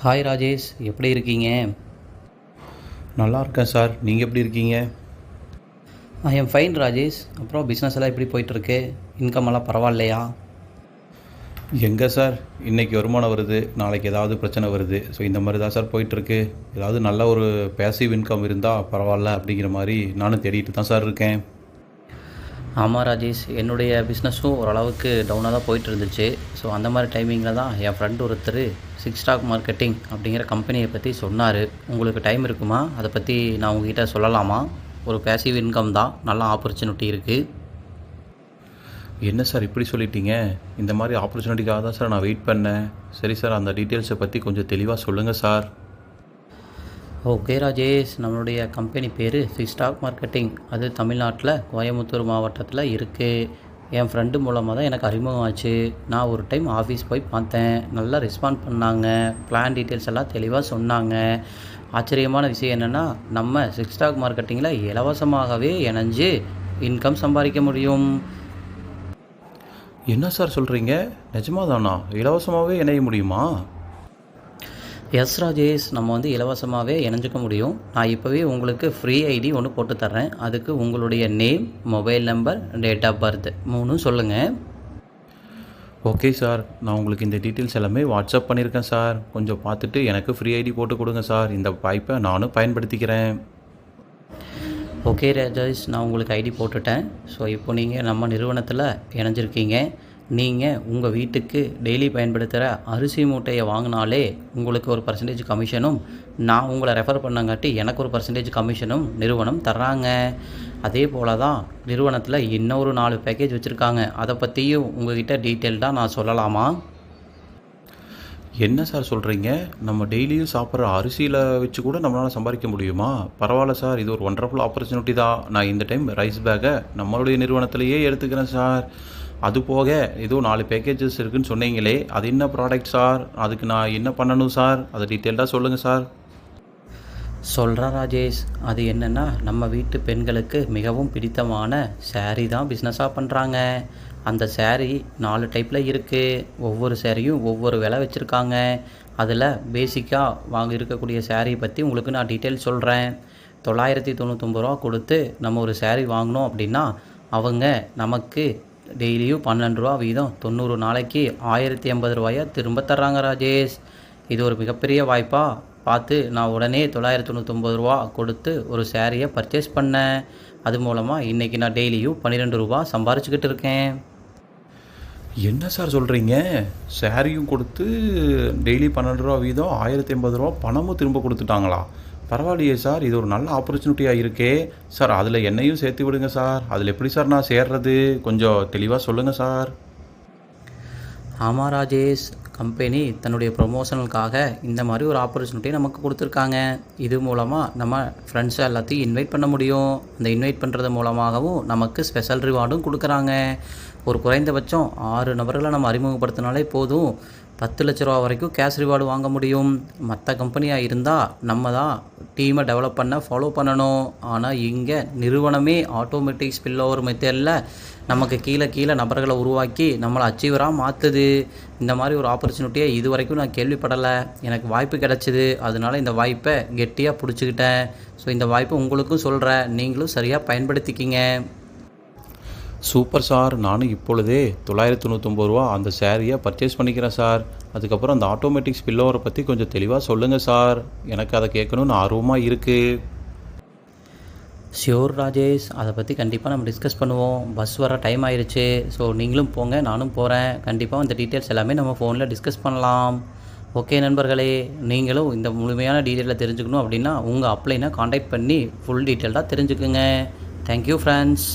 Hi Rajesh, எப்படி இருக்கீங்க? நல்லா இருக்கேன் சார். நீங்கள் எப்படி இருக்கீங்க? I am fine Rajesh. அப்புறம் பிஸ்னஸ் எல்லாம் எப்படி போயிட்டுருக்கு? இன்கம் எல்லாம் பரவாயில்லையா? எங்கே சார், இன்றைக்கி வருமானம் வருது, நாளைக்கு ஏதாவது பிரச்சனை வருது. ஸோ இந்த மாதிரி தான் சார் போயிட்டுருக்கு. ஏதாவது நல்ல ஒரு பேசிவ் இன்கம் இருந்தால் பரவாயில்ல அப்படிங்கிற மாதிரி நானும் தேடிட்டு தான் சார் இருக்கேன். ஆமாம் ராஜேஷ், என்னுடைய பிஸ்னஸும் ஓரளவுக்கு டவுனாக தான் போயிட்டு இருந்துச்சு. ஸோ அந்த மாதிரி டைமிங்கில் தான் என் ஃப்ரெண்டு ஒருத்தர் ஸ்டாக் மார்க்கெட்டிங் அப்படிங்கிற கம்பெனியை பற்றி சொன்னார். உங்களுக்கு டைம் இருக்குமா? அதை பற்றி நான் உங்ககிட்ட சொல்லலாமா? ஒரு பேசிவ் இன்கம் தான், நல்ல ஆப்பர்ச்சுனிட்டி இருக்குது. என்ன சார் இப்படி சொல்லிட்டீங்க? இந்த மாதிரி ஆப்பர்ச்சுனிட்டிக்காக தான் சார் நான் வெயிட் பண்ணேன். சரி சார், அந்த டீட்டெயில்ஸை பற்றி கொஞ்சம் தெளிவாக சொல்லுங்கள் சார். ஓகே ராஜேஷ், நம்மளுடைய கம்பெனி பேர் ஸ்டாக் மார்க்கெட்டிங். அது தமிழ்நாட்டில் கோயம்புத்தூர் மாவட்டத்தில் இருக்குது. என் ஃப்ரெண்டு மூலமாக தான் எனக்கு அறிமுகம் ஆச்சு. நான் ஒரு டைம் ஆஃபீஸ் போய் பார்த்தேன். நல்லா ரெஸ்பாண்ட் பண்ணாங்க. பிளான் டீட்டெயில்ஸ் எல்லாம் தெளிவாக சொன்னாங்க. ஆச்சரியமான விஷயம் என்னென்னா, நம்ம ஸ்டாக் மார்க்கெட்டிங்கில் இலவசமாகவே இணைஞ்சு இன்கம் சம்பாதிக்க முடியும். என்ன சார் சொல்கிறீங்க? நிஜமாக தானா? இலவசமாகவே இணைய முடியுமா? எஸ் ராஜேஷ், நம்ம இலவசமாகவே இணைஞ்சிக்க முடியும். நான் இப்போவே உங்களுக்கு ஃப்ரீ ஐடி ஒன்று போட்டு தர்றேன். அதுக்கு உங்களுடைய name, mobile number, date of birth 3 சொல்லுங்கள். ஓகே சார், நான் உங்களுக்கு இந்த டீட்டெயில்ஸ் எல்லாமே வாட்ஸ்அப் பண்ணியிருக்கேன் சார். கொஞ்சம் பார்த்துட்டு எனக்கு ஃப்ரீ ஐடி போட்டு கொடுங்க சார். இந்த வாய்ப்பை நானும் பயன்படுத்திக்கிறேன். ஓகே ராஜேஷ், நான் உங்களுக்கு ஐடி போட்டுட்டேன். ஸோ இப்போ நீங்கள் நம்ம நிறுவனத்தில் இணைஞ்சிருக்கீங்க. நீங்கள் உங்கள் வீட்டுக்கு டெய்லி பயன்படுத்துகிற அரிசி மூட்டையை வாங்கினாலே உங்களுக்கு ஒரு பர்சன்டேஜ் கமிஷனும், நான் உங்களை ரெஃபர் பண்ணங்காட்டி எனக்கு ஒரு பர்சன்டேஜ் கமிஷனும் நிறுவனம் தர்றாங்க. அதே போல் தான் நிறுவனத்தில் இன்னொரு 4 பேக்கேஜ் வச்சுருக்காங்க. அதை பற்றியும் உங்கள்கிட்ட டீட்டெயில்டாக நான் சொல்லலாமா? என்ன சார் சொல்கிறீங்க? நம்ம டெய்லியும் சாப்பிட்ற அரிசியில் வச்சு கூட நம்மளால் சம்பாதிக்க முடியுமா? பரவாயில்ல சார், இது ஒரு ஒண்டர்ஃபுல் ஆப்பர்ச்சுனிட்டி தான். நான் இந்த டைம் ரைஸ் பேக்கை நம்மளுடைய நிறுவனத்திலேயே எடுத்துக்கிறேன் சார். அது போக ஏதோ 4 பேக்கேஜஸ் இருக்குதுன்னு சொன்னீங்களே, அது என்ன ப்ராடக்ட் சார்? அதுக்கு நான் என்ன பண்ணணும் சார்? அதை டீட்டெயில்டாக சொல்லுங்கள் சார். சொல்கிறேன் ராஜேஷ். அது என்னென்னா, நம்ம வீட்டு பெண்களுக்கு மிகவும் பிடித்தமான சேரீ தான் பிஸ்னஸாக பண்ணுறாங்க. அந்த சேரீ 4 டைப்பில் இருக்குது. ஒவ்வொரு சேரீயும் ஒவ்வொரு விலை வச்சுருக்காங்க. அதில் பேசிக்காக இருக்கக்கூடிய சேரீ பற்றி உங்களுக்கு நான் டீட்டெயில் சொல்கிறேன். 999 ரூபா கொடுத்து நம்ம ஒரு சேரீ வாங்கினோம் அப்படின்னா, அவங்க நமக்கு டெய்லியும் 12 ரூபா வீதம் 90 நாளைக்கு 1080 ரூபாயை திரும்ப தர்றாங்க ராஜேஷ். இது ஒரு மிகப்பெரிய வாய்ப்பாக பார்த்து நான் உடனே 999 ரூபா கொடுத்து ஒரு சேரீயை பர்ச்சேஸ் பண்ணேன். அது மூலமாக இன்றைக்கி நான் டெய்லியும் 12 ரூபா சம்பாரிச்சுக்கிட்டு இருக்கேன். என்ன சார் சொல்கிறீங்க? சேரீயும் கொடுத்து டெய்லி 12 ரூபா வீதம் 1080 ரூபா பணமும் திரும்ப கொடுத்துட்டாங்களா? பரவாயில்லையே சார், இது ஒரு நல்ல ஆப்பர்ச்சுனிட்டியாக இருக்கே சார். அதில் என்னையும் சேர்த்து விடுங்க சார். அதில் எப்படி சார் நான் சேர்றது? கொஞ்சம் தெளிவாக சொல்லுங்கள் சார். ஆமாம் ராஜேஷ், கம்பெனி தன்னுடைய ப்ரொமோஷனுக்காக இந்த மாதிரி ஒரு ஆப்பர்ச்சுனிட்டி நமக்கு கொடுத்துருக்காங்க. இது மூலமாக நம்ம ஃப்ரெண்ட்ஸை எல்லாத்தையும் இன்வைட் பண்ண முடியும். அந்த இன்வைட் பண்ணுறது மூலமாகவும் நமக்கு ஸ்பெஷல் ரிவார்டும் கொடுக்குறாங்க. ஒரு குறைந்தபட்சம் 6 நபர்களை நம்ம அறிமுகப்படுத்தினாலே போதும், 10 லட்ச ரூபா வரைக்கும் கேஷ் ரிவார்டு வாங்க முடியும். மற்ற கம்பெனியாக இருந்தால் நம்ம தான் டீமை டெவலப் பண்ண ஃபாலோ பண்ணணும். ஆனால் இங்கே நிறுவனமே ஆட்டோமேட்டிக் ஸ்பில் ஓவர் மெத்தடில் நமக்கு கீழே நபர்களை உருவாக்கி நம்மளை அச்சீவராக மாற்றுது. இந்த மாதிரி ஒரு ஆப்பர்ச்சுனிட்டியை இது வரைக்கும் நான் கேள்விப்படலை. எனக்கு வாய்ப்பு கிடச்சிது, அதனால இந்த வாய்ப்பை கெட்டியாக பிடிச்சிக்கிட்டேன். ஸோ இந்த வாய்ப்பை உங்களுக்கும் சொல்கிறேன், நீங்களும் சரியாக பயன்படுத்திக்கிங்க. சூப்பர் சார், நானும் இப்பொழுதே 999 ரூபா அந்த சேரீயை பர்ச்சேஸ் பண்ணிக்கிறேன் சார். அதுக்கப்புறம் அந்த ஆட்டோமேட்டிக் ஸ்பில் ஓவரை பற்றி கொஞ்சம் தெளிவாக சொல்லுங்கள் சார். எனக்கு அதை கேட்கணுன்னு ஆர்வமாக இருக்குது. ஷியோர் ராஜேஷ், அதை பற்றி கண்டிப்பாக நம்ம டிஸ்கஸ் பண்ணுவோம். பஸ் வர டைம் ஆயிடுச்சு. ஸோ நீங்களும் போங்க, நானும் போகிறேன். கண்டிப்பாக இந்த டீட்டெயில்ஸ் எல்லாமே நம்ம ஃபோனில் டிஸ்கஸ் பண்ணலாம். ஓகே நண்பர்களே, நீங்களும் இந்த முழுமையான டீட்டெயிலை தெரிஞ்சுக்கணும் அப்படின்னா உங்கள் அப்ளைனை காண்டாக்ட் பண்ணி ஃபுல் டீட்டெயில்டாக தெரிஞ்சுக்குங்க. Thank you friends.